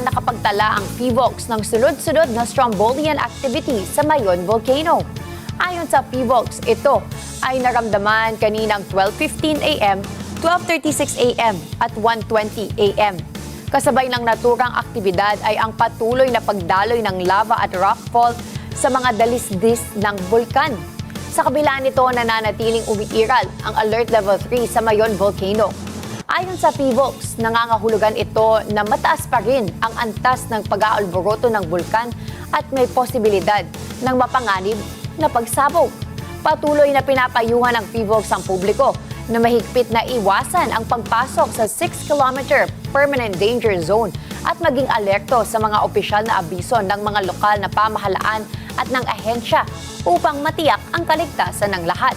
nakapagtala ang PHIVOLCS ng sunod-sunod na Strombolian activity sa Mayon Volcano. Ayon sa PHIVOLCS, ito ay naramdaman kaninang 12:15 a.m., 12:36 a.m. at 1:20 a.m. Kasabay ng naturang aktibidad ay ang patuloy na pagdaloy ng lava at rockfall sa mga dalisdis ng bulkan. Sa kabila nito, nananatiling umiiral ang Alert Level 3 sa Mayon Volcano. Ayon sa PHIVOLCS, nangangahulugan ito na mataas pa rin ang antas ng pag-aalboroto ng bulkan at may posibilidad ng mapanganib na pagsabog. Patuloy na pinapayuhan ng PHIVOLCS ang publiko na mahigpit na iwasan ang pagpasok sa 6-kilometer permanent danger zone at maging alerto sa mga opisyal na abiso ng mga lokal na pamahalaan at ng ahensya upang matiyak ang kaligtasan ng lahat.